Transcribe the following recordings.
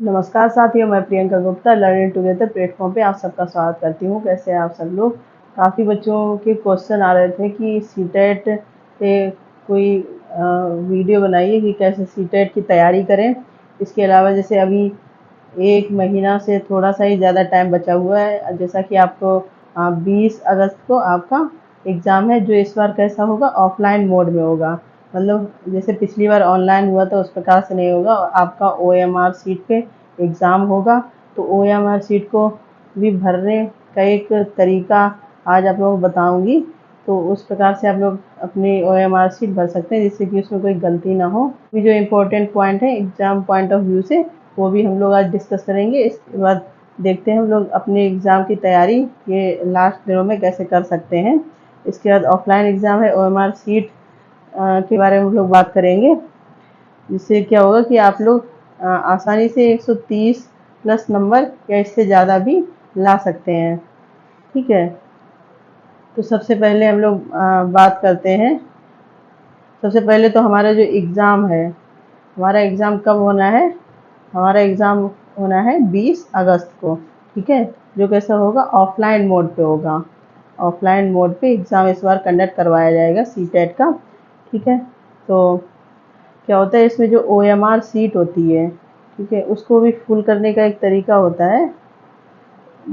नमस्कार साथियों, मैं Priyanka Gupta learning together platform पे आप सबका स्वागत करती हूँ। कैसे हैं आप सब लोग। काफ़ी बच्चों के क्वेश्चन आ रहे थे कि सीटेट पे कोई वीडियो बनाइए कि कैसे सीटेट की तैयारी करें। इसके अलावा जैसे अभी 1 महीना से थोड़ा सा ही ज़्यादा टाइम बचा हुआ है, जैसा कि आपको 20 अगस्त को आपका एग्ज़ाम है, जो इस बार कैसा होगा, ऑफलाइन मोड में होगा। मतलब जैसे पिछली बार ऑनलाइन हुआ था उस प्रकार से नहीं होगा। आपका OMR सीट पे एग्ज़ाम होगा, तो OMR सीट को भी भरने का एक तरीका आज आप लोगों को बताऊंगी। तो उस प्रकार से आप लोग अपनी OMR सीट भर सकते हैं, जिससे कि उसमें कोई गलती ना हो। भी जो इम्पोर्टेंट पॉइंट है एग्ज़ाम पॉइंट ऑफ व्यू से, वो भी हम लोग आज डिस्कस करेंगे। इसके बाद देखते हैं हम लोग अपने एग्ज़ाम की तैयारी ये लास्ट दिनों में कैसे कर सकते हैं। इसके बाद ऑफलाइन एग्ज़ाम है, OMR सीट के बारे में हम लोग बात करेंगे, जिससे क्या होगा कि आप लोग आसानी से 130 प्लस नंबर या इससे ज़्यादा भी ला सकते हैं। ठीक है, तो सबसे पहले हम लोग बात करते हैं। सबसे पहले तो हमारा जो एग्ज़ाम है, हमारा एग्ज़ाम कब होना है। हमारा एग्ज़ाम होना है 20 अगस्त को। ठीक है, जो कैसा होगा, ऑफलाइन मोड पे होगा। ऑफलाइन मोड पे एग्ज़ाम इस बार कंडक्ट करवाया जाएगा सीटेट का। ठीक है, तो क्या होता है इसमें जो OMR सीट होती है, ठीक है, उसको भी फुल करने का एक तरीका होता है।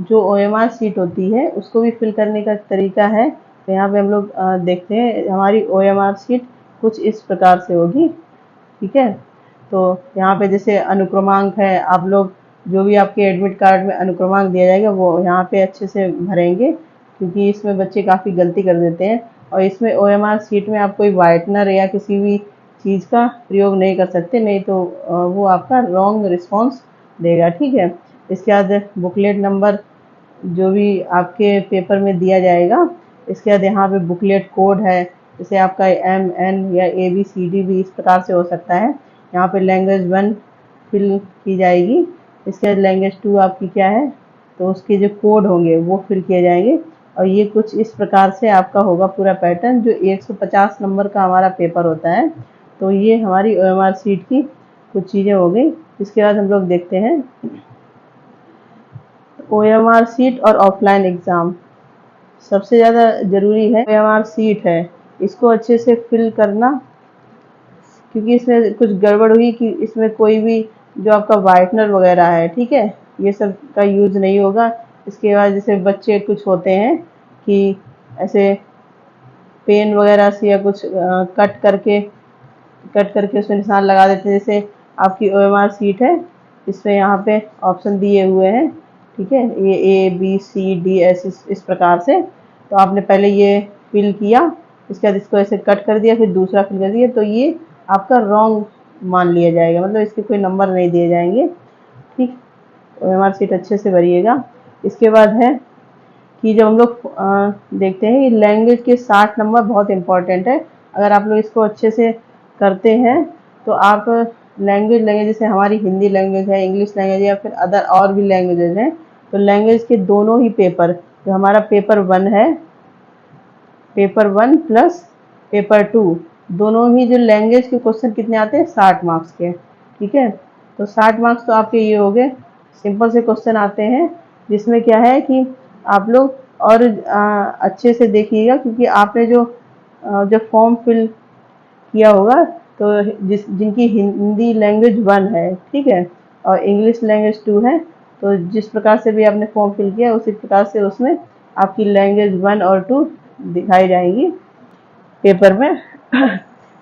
जो OMR सीट होती है उसको भी फिल करने का तरीका है। तो यहाँ पे हम लोग देखते हैं हमारी OMR सीट कुछ इस प्रकार से होगी। ठीक है, तो यहाँ पे जैसे अनुक्रमांक है, आप लोग जो भी आपके एडमिट कार्ड में अनुक्रमांक दिया जाएगा वो यहाँ पे अच्छे से भरेंगे, क्योंकि इसमें बच्चे काफ़ी गलती कर देते हैं। और इसमें OMR सीट में आप कोई वाइटनर या किसी भी चीज़ का प्रयोग नहीं कर सकते, नहीं तो वो आपका रॉन्ग रिस्पॉन्स देगा। ठीक है, इसके बाद बुकलेट नंबर जो भी आपके पेपर में दिया जाएगा। इसके बाद यहाँ पे बुकलेट कोड है, जैसे आपका MN या ABCD भी इस प्रकार से हो सकता है। यहाँ पे लैंग्वेज 1 फिल की जाएगी। इसके बाद लैंग्वेज 2 आपकी क्या है, तो उसके जो कोड होंगे वो फिल किए जाएंगे। और ये कुछ इस प्रकार से आपका होगा पूरा पैटर्न, जो 150 नंबर का हमारा पेपर होता है। तो ये हमारी OMR सीट की कुछ चीज़ें हो गई। इसके बाद हम लोग देखते हैं OMR सीट और ऑफलाइन एग्ज़ाम। सबसे ज़्यादा ज़रूरी है OMR सीट है, इसको अच्छे से फिल करना, क्योंकि इसमें कुछ गड़बड़ हुई कि इसमें कोई भी जो आपका वाइटनर वगैरह है, ठीक है, ये सब का यूज़ नहीं होगा। इसके बाद जैसे बच्चे कुछ होते हैं कि ऐसे पेन वगैरह से या कुछ कट करके उसमें निशान लगा देते हैं। जैसे आपकी OMR सीट है, इसमें यहाँ पे ऑप्शन दिए हुए हैं। ठीक है, ये ABCD इस प्रकार से। तो आपने पहले ये फिल किया, इसके बाद इसको ऐसे कट कर दिया, फिर दूसरा फिल कर दिया, तो ये आपका रॉन्ग मान लिया जाएगा, मतलब इसके कोई नंबर नहीं दिए जाएंगे। ठीक, OMR सीट अच्छे से भरिएगा। इसके बाद है कि जब हम लोग देखते हैं, लैंग्वेज के 60 नंबर बहुत इंपॉर्टेंट है। अगर आप लोग इसको अच्छे से करते हैं तो आप लैंग्वेज जैसे हमारी हिंदी लैंग्वेज है, इंग्लिश लैंग्वेज है, या फिर अदर और भी लैंग्वेजेज हैं, तो लैंग्वेज के दोनों ही पेपर, जो हमारा पेपर 1 है, पेपर 1 प्लस पेपर 2, दोनों ही जो लैंग्वेज के क्वेश्चन कितने आते हैं, 60 मार्क्स के। ठीक है, तो 60 मार्क्स तो आपके ये हो गए, सिंपल से क्वेश्चन आते हैं, जिसमें क्या है कि आप लोग और अच्छे से देखिएगा, क्योंकि आपने जो फॉर्म फिल किया होगा, तो जिनकी हिंदी लैंग्वेज 1 है, ठीक है, और इंग्लिश लैंग्वेज 2 है, तो जिस प्रकार से भी आपने फॉर्म फिल किया उसी प्रकार से उसमें आपकी लैंग्वेज 1 और 2 दिखाई जाएंगी पेपर में।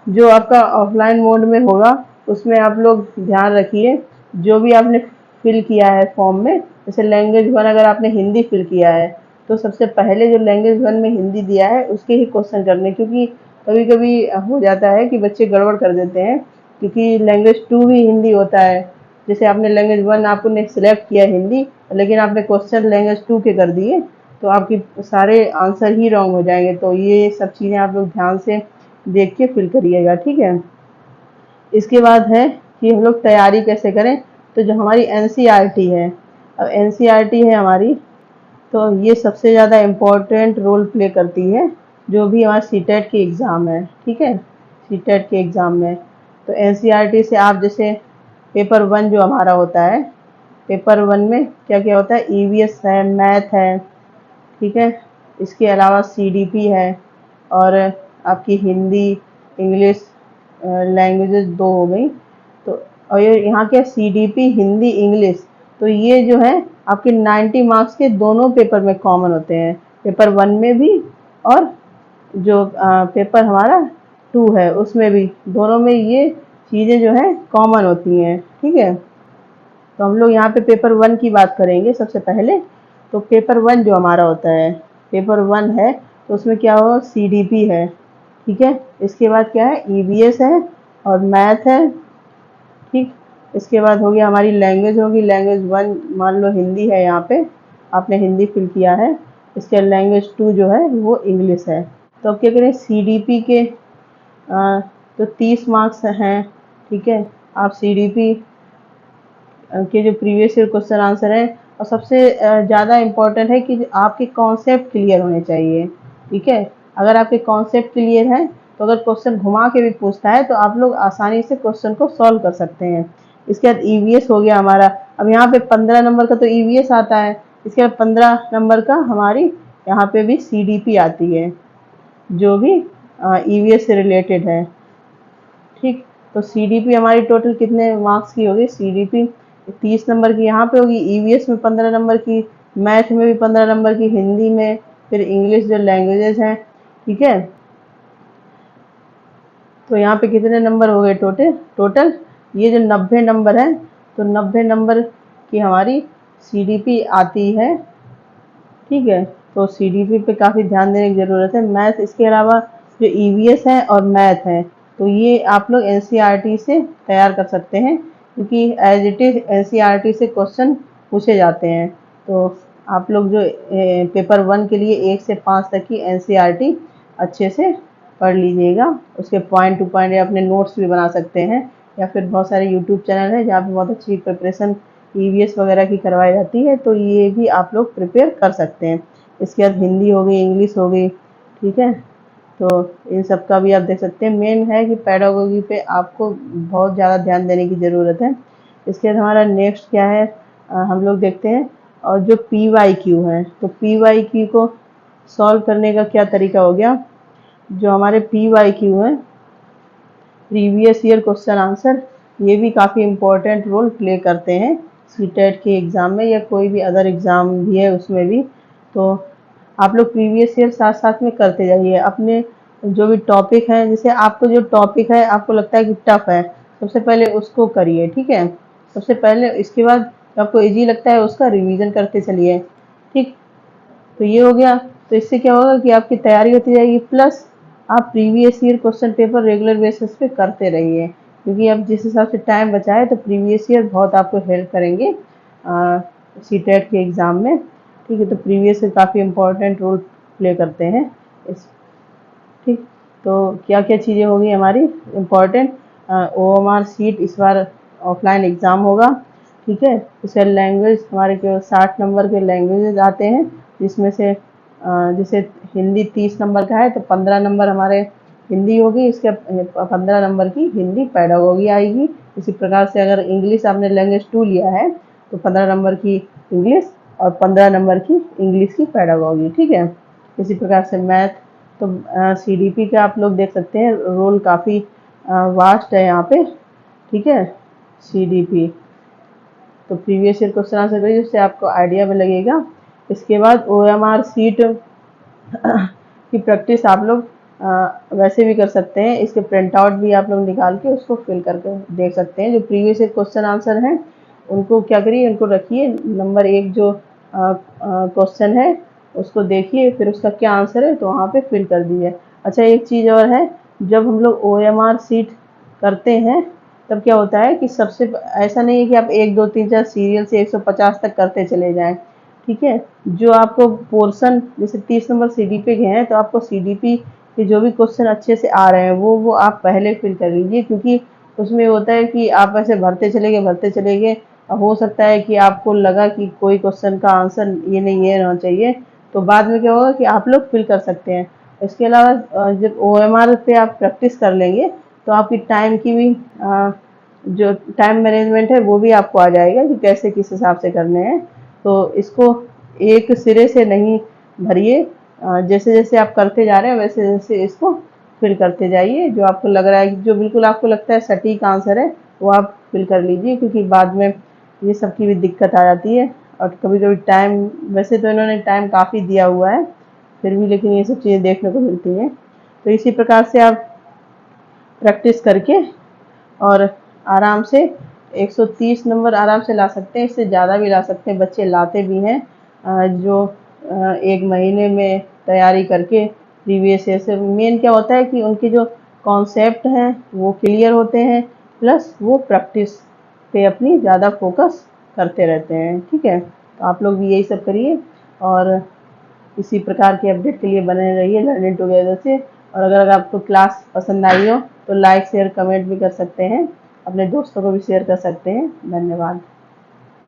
जो आपका ऑफलाइन मोड में होगा उसमें आप लोग ध्यान रखिए, जो भी आपने फिल किया है फॉर्म में, जैसे लैंग्वेज 1 अगर आपने हिंदी फिल किया है, तो सबसे पहले जो लैंग्वेज 1 में हिंदी दिया है उसके ही क्वेश्चन करने, क्योंकि कभी कभी हो जाता है कि बच्चे गड़बड़ कर देते हैं, क्योंकि लैंग्वेज 2 भी हिंदी होता है। जैसे आपने लैंग्वेज 1 आपने सिलेक्ट किया हिंदी, लेकिन आपने क्वेश्चन लैंग्वेज 2 के कर दिए, तो आपकी सारे आंसर ही रॉन्ग हो जाएंगे। तो ये सब चीज़ें आप लोग ध्यान से देख के फिल करिएगा। ठीक है, इसके बाद है कि हम लोग तैयारी कैसे करें। तो जो हमारी NCERT है, अब NCERT है हमारी, तो ये सबसे ज़्यादा इम्पोर्टेंट रोल प्ले करती है जो भी हमारा सीटेट की एग्ज़ाम है। ठीक है, सीटेट के एग्ज़ाम में तो NCERT से आप जैसे पेपर 1 जो हमारा होता है, पेपर 1 में क्या क्या होता है, ईवीएस है, मैथ है, ठीक है। इसके अलावा सीडीपी है, और आपकी हिंदी, इंग्लिश लैंग्वेजेस 2 हो गई। तो और ये यहाँ क्या, सीडीपी, हिंदी, इंग्लिश, तो ये जो है आपके 90 मार्क्स के दोनों पेपर में कॉमन होते हैं, पेपर 1 में भी और जो पेपर हमारा 2 है उसमें भी, दोनों में ये चीज़ें जो है कॉमन होती हैं, ठीक है। तो हम लोग यहाँ पे पेपर 1 की बात करेंगे सबसे पहले। तो पेपर 1 जो हमारा होता है, पेपर 1 है तो उसमें क्या हो, सीडीपी है, ठीक है। इसके बाद क्या है, ईवीएस है और मैथ है, ठीक। इसके बाद हो गया हमारी लैंग्वेज, होगी लैंग्वेज 1, मान लो हिंदी है, यहाँ पे आपने हिंदी फिल किया है। इसके लैंग्वेज 2 जो है वो इंग्लिश है। तो अब क्या करें, सीडीपी के तो 30 मार्क्स हैं, ठीक है। आप सीडीपी के जो प्रीवियस ईयर क्वेश्चन आंसर है, और सबसे ज़्यादा इम्पोर्टेंट है कि आपके कॉन्सेप्ट क्लियर होने चाहिए, ठीक है। अगर आपके कॉन्सेप्ट क्लियर हैं तो अगर क्वेश्चन घुमा के भी पूछता है तो आप लोग आसानी से क्वेश्चन को सॉल्व कर सकते हैं। इसके बाद ईवीएस हो गया हमारा। अब यहाँ पे 15 नंबर का तो ईवीएस आता है, इसके बाद 15 नंबर का हमारी यहाँ पे भी सीडीपी आती है, जो भी ईवीएस से रिलेटेड है, ठीक। तो सीडीपी हमारी टोटल कितने मार्क्स की होगी, सीडीपी 30 नंबर की यहाँ पे होगी, ईवीएस में 15 नंबर की, मैथ में भी 15 नंबर की, हिंदी में, फिर इंग्लिश जो लैंग्वेजेस हैं, ठीक है। तो यहाँ पे कितने नंबर हो गए टोटल ये जो 90 नंबर है, तो 90 नंबर की हमारी सीडीपी आती है, ठीक है। तो सीडीपी पे काफ़ी ध्यान देने की ज़रूरत है। मैथ, इसके अलावा जो ईवीएस है और मैथ है, तो ये आप लोग एनसीईआरटी से तैयार कर सकते हैं, क्योंकि एज इट इज़ एनसीईआरटी से क्वेश्चन पूछे जाते हैं। तो आप लोग जो पेपर 1 के लिए 1 से 5 तक की एनसीईआरटी अच्छे से पढ़ लीजिएगा। उसके पॉइंट टू पॉइंट या अपने नोट्स भी बना सकते हैं, या फिर बहुत सारे यूट्यूब चैनल हैं जहाँ पे बहुत अच्छी प्रिपरेशन ईवीएस वगैरह की करवाई जाती है, तो ये भी आप लोग प्रिपेयर कर सकते हैं। इसके बाद हिंदी हो गई, इंग्लिश हो गई, ठीक है। तो इन सब का भी आप देख सकते हैं। मेन है कि पेडागोगी पे आपको बहुत ज़्यादा ध्यान देने की ज़रूरत है। इसके बाद हमारा नेक्स्ट क्या है, हम लोग देखते हैं। और जो पीवाईक्यू है, तो पीवाईक्यू को सॉल्व करने का क्या तरीका हो गया, जो हमारे पीवाईक्यू है, प्रीवियस ईयर क्वेश्चन आंसर, ये भी काफ़ी इम्पोर्टेंट रोल प्ले करते हैं सीटेट के एग्ज़ाम में, या कोई भी अदर एग्ज़ाम भी है उसमें भी। तो आप लोग प्रीवियस ईयर साथ साथ में करते जाइए। अपने जो भी टॉपिक है, जैसे आपको जो टॉपिक है आपको लगता है कि टफ है, सबसे पहले उसको करिए, ठीक है। सबसे पहले, इसके बाद आपको इजी लगता है उसका रिवीजन करते चलिए, ठीक। तो ये हो गया। तो इससे क्या होगा कि आपकी तैयारी होती जाएगी, प्लस आप previous year question paper regular basis पे करते रहिए, क्योंकि अब जिस हिसाब से टाइम बचा है तो प्रीवियस ईयर बहुत आपको हेल्प करेंगे सीटेट के एग्ज़ाम में, ठीक है। तो प्रीवियस ईयर काफ़ी इम्पोर्टेंट रोल प्ले करते हैं इस, ठीक। तो क्या क्या चीज़ें होगी हमारी इम्पॉर्टेंट, ओएमआर सीट इस बार ऑफलाइन एग्ज़ाम होगा, ठीक है। इसका लैंग्वेज हमारे केवल 60 नंबर के लैंग्वेजेज आते हैं, जिसमें से जैसे हिंदी 30 नंबर का है तो 15 नंबर हमारे हिंदी होगी, इसके 15 नंबर की हिंदी पेडागोगी आएगी। इसी प्रकार से अगर इंग्लिश आपने लैंग्वेज 2 लिया है तो 15 नंबर की इंग्लिश और 15 नंबर की इंग्लिश की पेडागोगी, ठीक है। इसी प्रकार से मैथ, तो सीडीपी का आप लोग देख सकते हैं रोल काफ़ी वास्ट है यहाँ पे, ठीक है। सीडीपी तो प्रीवियस ईयर क्वेश्चन आंसर करिए, जिससे आपको आइडिया में लगेगा। इसके बाद ओएमआर सीट की प्रैक्टिस आप लोग वैसे भी कर सकते हैं, इसके प्रिंट आउट भी आप लोग निकाल के उसको फिल करके देख सकते हैं। जो प्रीवियस ईयर क्वेश्चन आंसर हैं उनको क्या करिए, उनको रखिए, नंबर 1 जो क्वेश्चन है उसको देखिए, फिर उसका क्या आंसर है तो वहाँ पे फिल कर दीजिए। अच्छा, एक चीज़ और है, जब हम लोग ओएमआर सीट करते हैं तब क्या होता है कि सबसे ऐसा नहीं है कि आप 1 2 3 4 सीरियल से 150 तक करते चले जाएं, ठीक है। जो आपको पोर्शन जैसे 30 नंबर सीडीपी के हैं तो आपको सीडीपी के जो भी क्वेश्चन अच्छे से आ रहे हैं वो आप पहले फिल कर लीजिए, क्योंकि उसमें होता है कि आप ऐसे भरते चले गए, हो सकता है कि आपको लगा कि कोई क्वेश्चन का आंसर ये नहीं, ये रहना चाहिए, तो बाद में क्या होगा कि आप लोग फिल कर सकते हैं। इसके अलावा जब ओएमआर पे आप प्रैक्टिस कर लेंगे तो आपकी टाइम की भी जो टाइम मैनेजमेंट है वो भी आपको आ जाएगा कि कैसे किस हिसाब से करने हैं। तो इसको एक सिरे से नहीं भरिए, जैसे जैसे आप करते जा रहे हैं वैसे वैसे इसको फिल करते जाइए। जो आपको लग रहा है, जो बिल्कुल आपको लगता है सटीक आंसर है, वो आप फिल कर लीजिए, क्योंकि बाद में ये सब की भी दिक्कत आ जाती है। और कभी कभी टाइम, वैसे तो इन्होंने टाइम काफ़ी दिया हुआ है फिर भी, लेकिन ये सब चीज़ें देखने को मिलती हैं। तो इसी प्रकार से आप प्रैक्टिस करके और आराम से 130 नंबर आराम से ला सकते हैं, इससे ज़्यादा भी ला सकते हैं, बच्चे लाते भी हैं। जो एक महीने में तैयारी करके प्रीवियस ईयर से, मेन क्या होता है कि उनके जो कॉन्सेप्ट हैं वो क्लियर होते हैं, प्लस वो प्रैक्टिस पे अपनी ज़्यादा फोकस करते रहते हैं। ठीक है, तो आप लोग भी यही सब करिए और इसी प्रकार के अपडेट के लिए बने रहिए लर्निंग टुगेदर से। और अगर आपको क्लास पसंद आई हो तो लाइक शेयर कमेंट भी कर सकते हैं, अपने दोस्तों को भी शेयर कर सकते हैं। धन्यवाद।